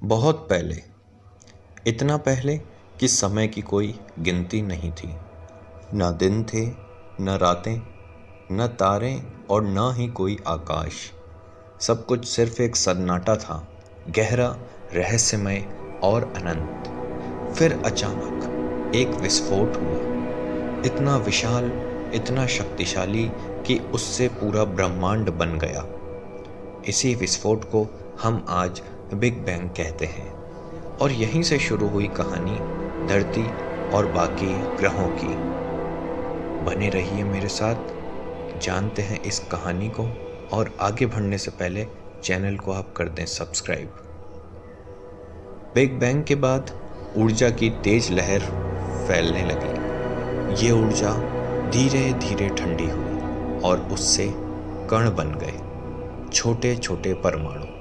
बहुत पहले, इतना पहले कि समय की कोई गिनती नहीं थी। न दिन थे, न रातें, न तारे और न ही कोई आकाश। सब कुछ सिर्फ एक सन्नाटा था, गहरा, रहस्यमय और अनंत। फिर अचानक एक विस्फोट हुआ, इतना विशाल, इतना शक्तिशाली कि उससे पूरा ब्रह्मांड बन गया। इसी विस्फोट को हम आज बिग बैंग कहते हैं और यहीं से शुरू हुई कहानी धरती और बाकी ग्रहों की। बने रहिए मेरे साथ, जानते हैं इस कहानी को, और आगे बढ़ने से पहले चैनल को आप कर दें सब्सक्राइब। बिग बैंग के बाद ऊर्जा की तेज लहर फैलने लगी। ये ऊर्जा धीरे धीरे ठंडी हुई और उससे कण बन गए, छोटे छोटे परमाणु।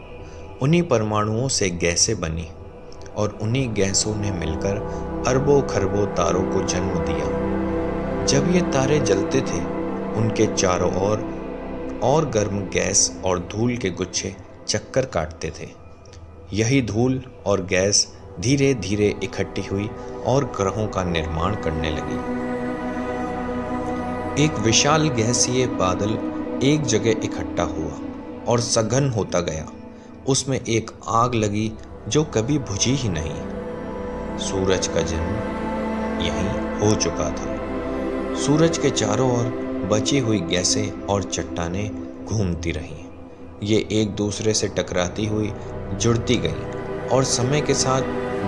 उन्हीं परमाणुओं से गैसें बनी और उन्हीं गैसों ने मिलकर अरबों खरबों तारों को जन्म दिया। जब ये तारे जलते थे, उनके चारों ओर और गर्म गैस और धूल के गुच्छे चक्कर काटते थे। यही धूल और गैस धीरे धीरे इकट्ठी हुई और ग्रहों का निर्माण करने लगी। एक विशाल गैसीय बादल एक जगह इकट्ठा हुआ और सघन होता गया। उसमें एक आग लगी जो कभी बुझी ही नहीं। सूरज का जन्म यहीं हो चुका था। सूरज के चारों ओर बची हुई गैसें और चट्टानें घूमती रहीं। ये एक दूसरे से टकराती हुई जुड़ती गईं और समय के साथ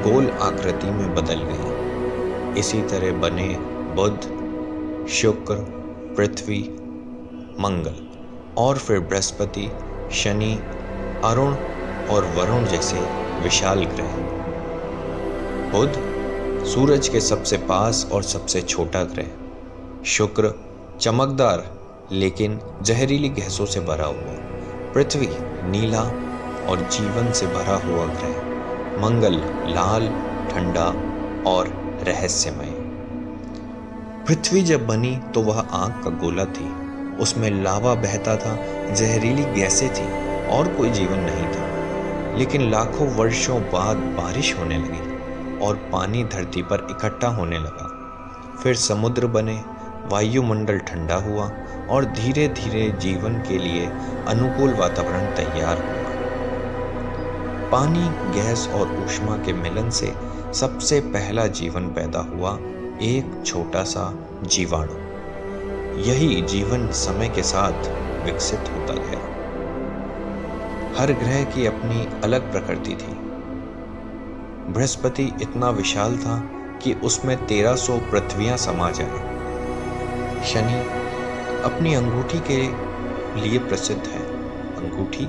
गोल आकृति में बदल गईं। इसी तरह बने बुध, शुक्र, पृथ्वी, मंगल और फिर बृहस्पति, शनि, अरुण और वरुण जैसे विशाल ग्रह। बुध सूरज के सबसे पास और सबसे छोटा ग्रह। शुक्र चमकदार लेकिन जहरीली गैसों से भरा हुआ। पृथ्वी नीला और जीवन से भरा हुआ ग्रह। मंगल लाल, ठंडा और रहस्यमय। पृथ्वी जब बनी तो वह आग का गोला थी। उसमें लावा बहता था, जहरीली गैसें थी और कोई जीवन नहीं था। लेकिन लाखों वर्षों बाद बारिश होने लगी और पानी धरती पर इकट्ठा होने लगा। फिर समुद्र बने, वायुमंडल ठंडा हुआ और धीरे धीरे जीवन के लिए अनुकूल वातावरण तैयार हुआ। पानी, गैस और ऊष्मा के मिलन से सबसे पहला जीवन पैदा हुआ, एक छोटा सा जीवाणु। यही जीवन समय के साथ विकसित होता गया। हर ग्रह की अपनी अलग प्रकृति थी। बृहस्पति इतना विशाल था कि उसमें 1300 पृथ्वियां समा जाएं। शनि अपनी अंगूठी के लिए प्रसिद्ध है। अंगूठी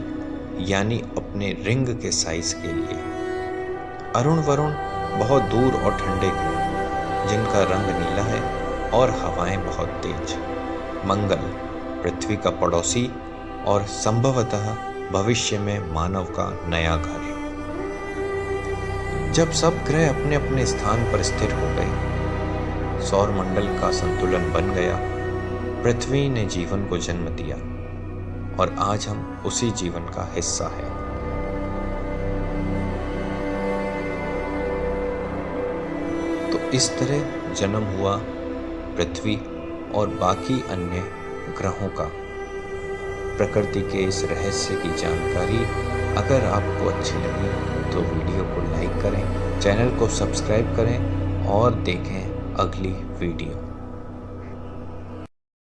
यानी अपने रिंग के साइज के लिए। अरुण वरुण बहुत दूर और ठंडे ग्रह जिनका रंग नीला है और हवाएं बहुत तेज। मंगल पृथ्वी का पड़ोसी और संभवतः भविष्य में मानव का नया घर। जब सब ग्रह अपने अपने स्थान पर स्थिर हो गए, सौर मंडल का संतुलन बन गया, पृथ्वी ने जीवन को जन्म दिया और आज हम उसी जीवन का हिस्सा हैं। तो इस तरह जन्म हुआ पृथ्वी और बाकी अन्य ग्रहों का। प्रकृति के इस रहस्य की जानकारी अगर आपको अच्छी लगी तो वीडियो को लाइक करें, चैनल को सब्सक्राइब करें और देखें अगली वीडियो।